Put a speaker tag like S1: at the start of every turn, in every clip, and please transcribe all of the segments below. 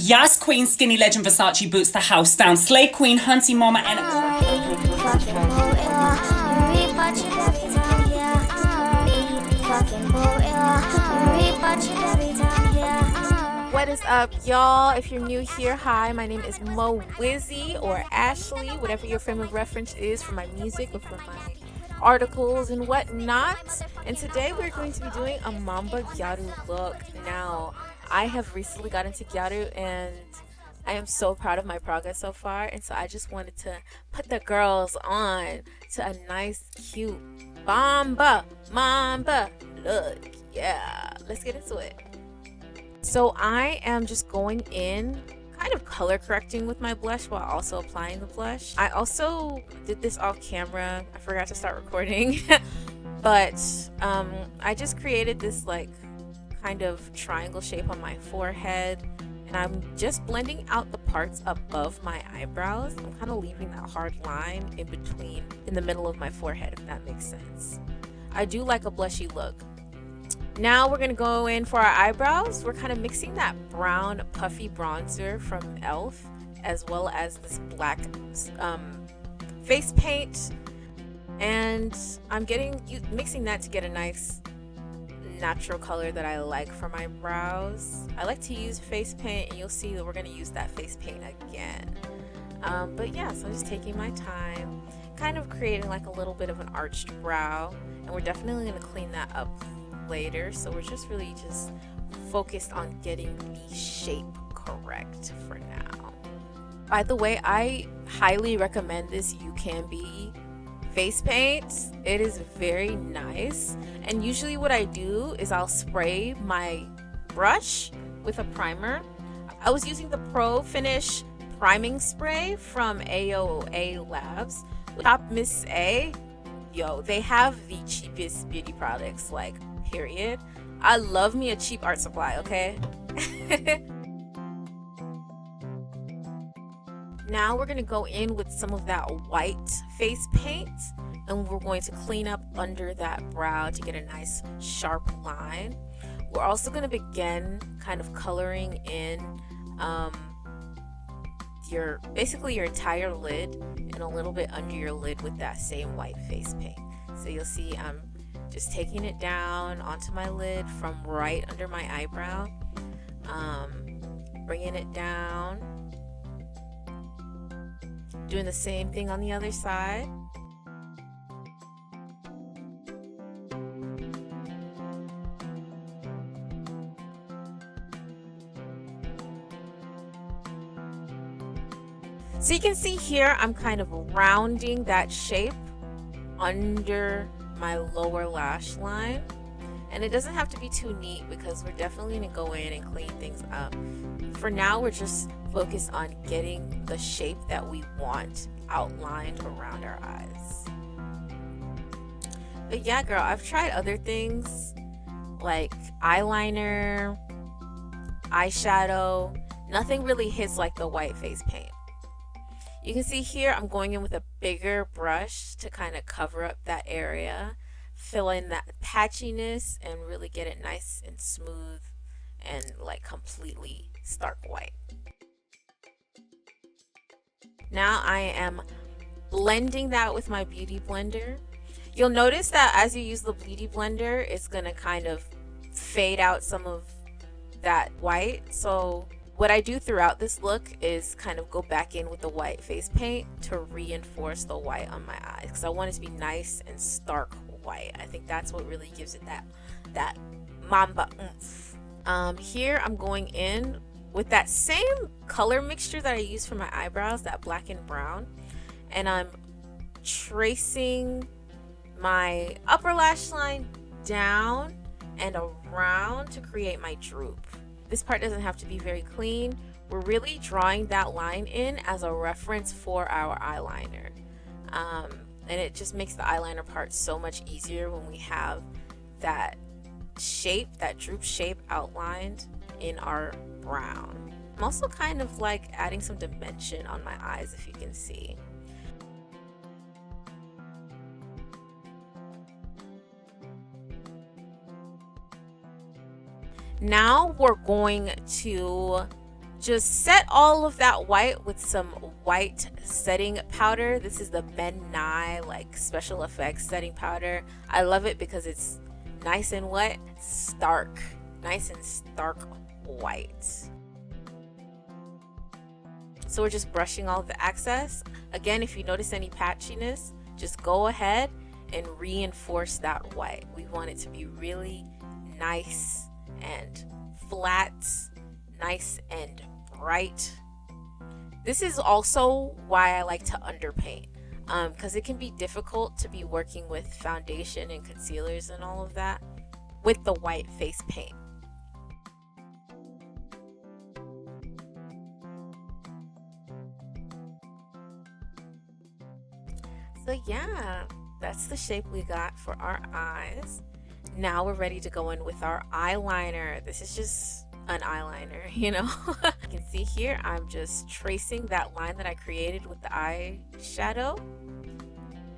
S1: Yas Queen, Skinny Legend, Versace boots the house down. Slay Queen, Hunty Mama, and
S2: what is up, y'all? If you're new here, hi, my name is Mo Wizzy or Ashley, whatever your frame of reference is for my music or for my articles and whatnot. And today we're going to be doing a MAMBA gyaru look. Now, I have recently got into gyaru and I am so proud of my progress so far, and so I just wanted to put the girls on to a nice, cute MAMBA look. Yeah, let's get into it. So I am just going in, kind of color correcting with my blush while also applying the blush. I also did this off camera. I forgot to start recording, but I just created this like kind of triangle shape on my forehead, and I'm just blending out the parts above my eyebrows. I'm kind of leaving that hard line in the middle of my forehead, if that makes sense. I do like a blushy look. Now we're gonna go in for our eyebrows. We're kind of mixing that brown puffy bronzer from e.l.f. as well as this black face paint, and I'm mixing that to get a nice natural color that I like for my brows. I like to use face paint, and you'll see that we're going to use that face paint again. But yeah, so I'm just taking my time, kind of creating like a little bit of an arched brow, and we're definitely going to clean that up later. So we're just really just focused on getting the shape correct for now. By the way, I highly recommend this You Can Be face paint. It is very nice, and usually what I do is I'll spray my brush with a primer. I was using the Pro Finish priming spray from AOA Labs. Top Miss A, yo, they have the cheapest beauty products, like, period. I love me a cheap art supply, okay? Now we're going to go in with some of that white face paint, and we're going to clean up under that brow to get a nice sharp line. We're also going to begin kind of coloring in basically your entire lid and a little bit under your lid with that same white face paint. So you'll see I'm just taking it down onto my lid from right under my eyebrow, bringing it down. Doing the same thing on the other side. So you can see here I'm kind of rounding that shape under my lower lash line, and it doesn't have to be too neat because we're definitely going to go in and clean things up. For now, we're just focused on getting the shape that we want outlined around our eyes. But yeah, girl, I've tried other things like eyeliner, eyeshadow. Nothing really hits like the white face paint. You can see here I'm going in with a bigger brush to kind of cover up that area, fill in that patchiness, and really get it nice and smooth and like completely stark white. Now I am blending that with my beauty blender. You'll notice that as you use the beauty blender, it's going to kind of fade out some of that white. So what I do throughout this look is kind of go back in with the white face paint to reinforce the white on my eyes, because I want it to be nice and stark white. I think that's what really gives it that MAMBA oomph. Here I'm going in with that same color mixture that I used for my eyebrows, that black and brown, and I'm tracing my upper lash line down and around to create my droop. This part doesn't have to be very clean. We're really drawing that line in as a reference for our eyeliner, and it just makes the eyeliner part so much easier when we have that shape, that droop shape outlined in our brown. I'm also kind of like adding some dimension on my eyes, if you can see. Now we're going to just set all of that white with some white setting powder. This is the Ben Nye like special effects setting powder. I love it because it's nice and wet, stark, nice and stark white. So we're just brushing all of the excess. Again, if you notice any patchiness, just go ahead and reinforce that white. We want it to be really nice and flat, nice and bright. This is also why I like to underpaint, because it can be difficult to be working with foundation and concealers and all of that with the white face paint. So yeah, that's the shape we got for our eyes. Now we're ready to go in with our eyeliner. This is just an eyeliner, you know. You can see here I'm just tracing that line that I created with the eyeshadow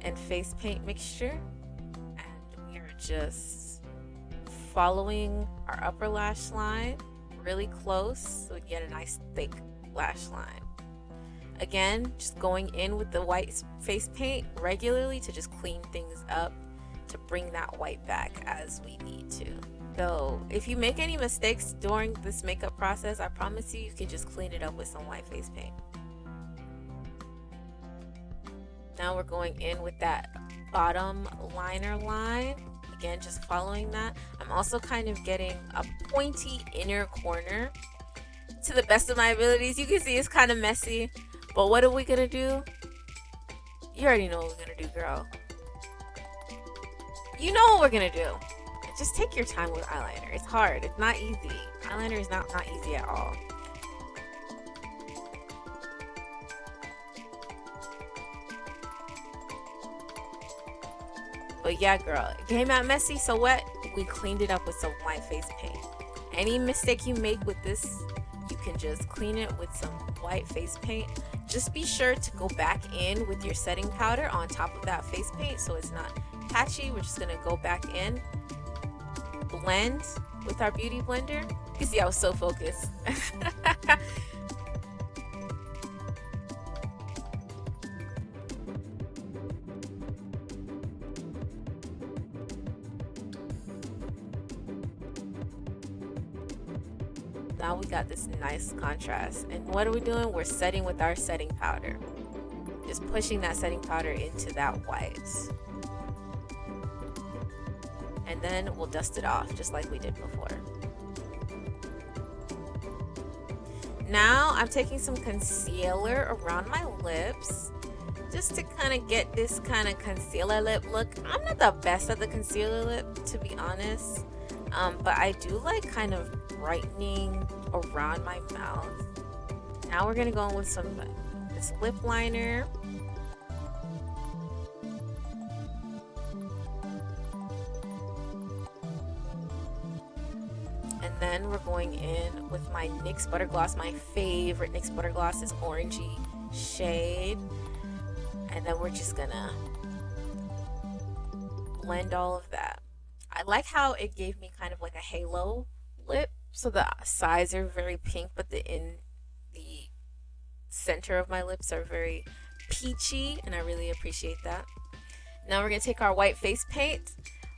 S2: and face paint mixture, and we are just following our upper lash line really close so we get a nice thick lash line. Again, just going in with the white face paint regularly to just clean things up, to bring that white back as we need to. So if you make any mistakes during this makeup process, I promise you can just clean it up with some white face paint. Now we're going in with that bottom liner line. Again, just following that. I'm also kind of getting a pointy inner corner to the best of my abilities. You can see it's kind of messy, but what are we gonna do? You already know what we're gonna do, girl. You know what we're gonna do. Just take your time with eyeliner. It's hard. It's not easy. Eyeliner is not easy at all. But yeah, girl, it came out messy, so what? We cleaned it up with some white face paint. Any mistake you make with this, you can just clean it with some white face paint. Just be sure to go back in with your setting powder on top of that face paint so it's not patchy. We're just gonna go back in, blend with our beauty blender. You see I was so focused. Now we got this nice contrast, and what are we doing? We're setting with our setting powder, just pushing that setting powder into that white, and then we'll dust it off just like we did before. Now I'm taking some concealer around my lips just to kind of get this kind of concealer lip look. I'm not the best at the concealer lip, to be honest, but I do like kind of brightening around my mouth. Now we're gonna go in with this lip liner. And then we're going in with my NYX Butter Gloss. My favorite NYX Butter Gloss is orangey shade. And then we're just gonna blend all of that. I like how it gave me kind of like a halo lip. So the sides are very pink, but the center of my lips are very peachy, and I really appreciate that. Now we're gonna take our white face paint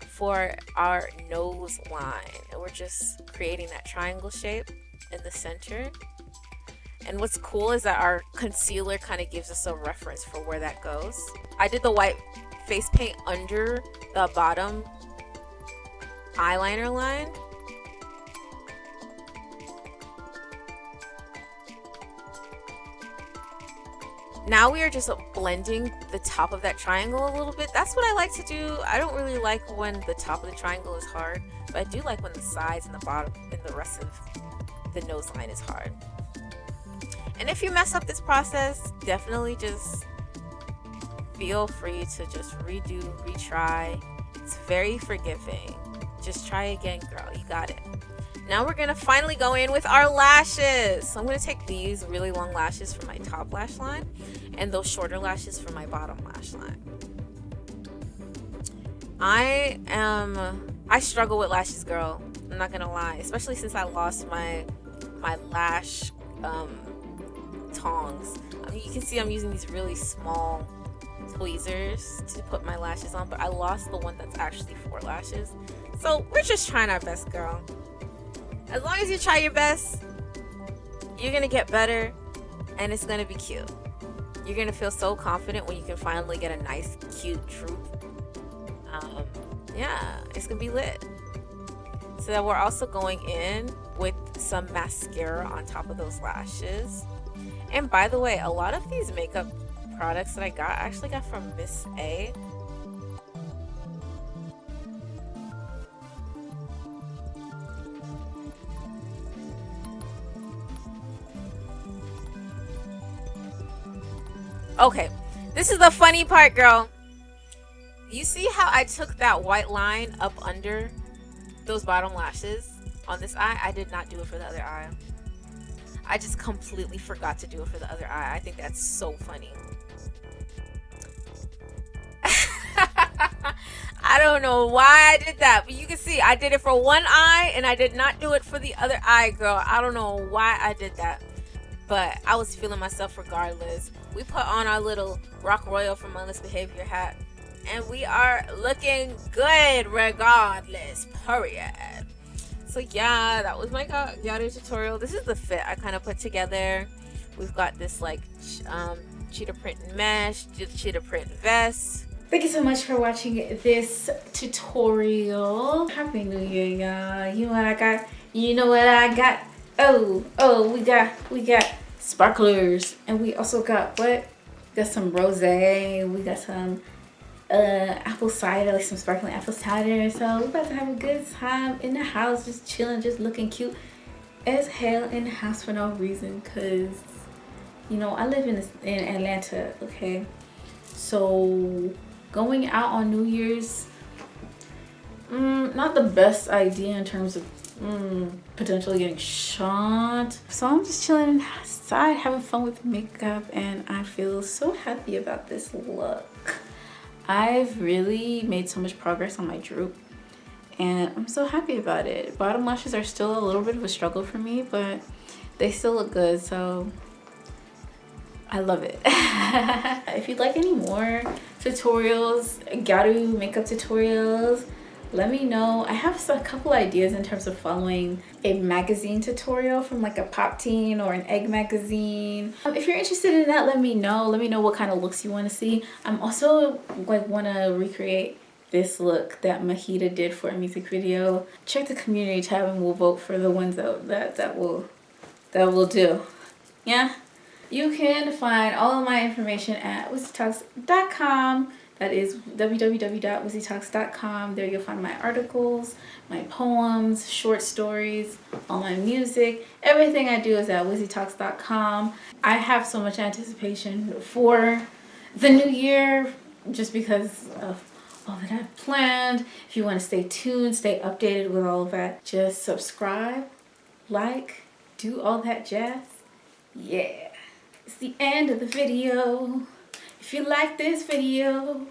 S2: for our nose line, and we're just creating that triangle shape in the center. And what's cool is that our concealer kind of gives us a reference for where that goes. I did the white face paint under the bottom eyeliner line. Now we are just blending the top of that triangle a little bit. That's what I like to do. I don't really like when the top of the triangle is hard, but I do like when the sides and the bottom and the rest of the nose line is hard. And if you mess up this process, definitely just feel free to just redo, retry. It's very forgiving. Just try again, girl. You got it. Now we're gonna finally go in with our lashes. So I'm gonna take these really long lashes for my top lash line and those shorter lashes for my bottom lash line. I struggle with lashes, girl. I'm not gonna lie, especially since I lost my lash tongs. I mean, you can see I'm using these really small tweezers to put my lashes on, but I lost the one that's actually for lashes. So we're just trying our best, girl. As long as you try your best, you're gonna get better, and it's gonna be cute. You're gonna feel so confident when you can finally get a nice, cute droop. Yeah, it's gonna be lit. So then we're also going in with some mascara on top of those lashes. And by the way, a lot of these makeup products that I actually got from Miss A. Okay, this is the funny part, girl. You see how I took that white line up under those bottom lashes on this eye? I did not do it for the other eye. I just completely forgot to do it for the other eye. I think that's so funny. I don't know why I did that, but you can see I did it for one eye and I did not do it for the other eye, girl. I don't know why I did that, but I was feeling myself regardless. We put on our little Rock Royal from Mindless Behavior hat, and we are looking good regardless, period. So yeah, that was my gyaru tutorial. This is the fit I kind of put together. We've got this like cheetah print mesh, cheetah print vest.
S3: Thank you so much for watching this tutorial. Happy New Year, y'all. You know what I got? You know what I got? Oh, we got sparklers, and we also got what? Got some rosé. We got some apple cider, like some sparkling apple cider. So we're about to have a good time in the house, just chilling, just looking cute as hell in the house for no reason, cause you know I live in Atlanta. Okay, so going out on New Year's, not the best idea in terms of potentially getting shot. So I'm just chilling inside, having fun with makeup, and I feel so happy about this look. I've really made so much progress on my droop, and I'm so happy about it. Bottom lashes are still a little bit of a struggle for me, but they still look good, so I love it. If you'd like any more tutorials, gyaru makeup tutorials, let me know. I have a couple ideas in terms of following a magazine tutorial from like a Pop Teen or an Egg magazine. If you're interested in that, let me know. Let me know what kind of looks you want to see. I'm also like want to recreate this look that Mahita did for a music video. Check the community tab and we'll vote for the ones that will do. Yeah. You can find all of my information at wizzytalks.com. That is www.wizzytalks.com. There you'll find my articles, my poems, short stories, all my music. Everything I do is at wizzytalks.com. I have so much anticipation for the new year just because of all that I've planned. If you want to stay tuned, stay updated with all of that, just subscribe, like, do all that jazz. Yeah. It's the end of the video. If you like this video,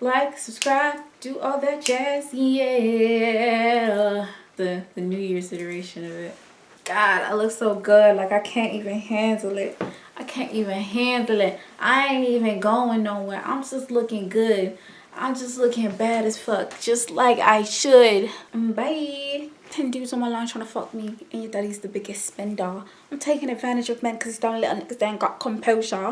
S3: like, subscribe, do all that jazz, yeah. The New Year's iteration of it. God, I look so good. Like, I can't even handle it. I can't even handle it. I ain't even going nowhere. I'm just looking good. I'm just looking bad as fuck. Just like I should. Bye. 10 dudes on my line trying to fuck me, and your daddy's the biggest spender. I'm taking advantage of men because don't let niggas then got composure.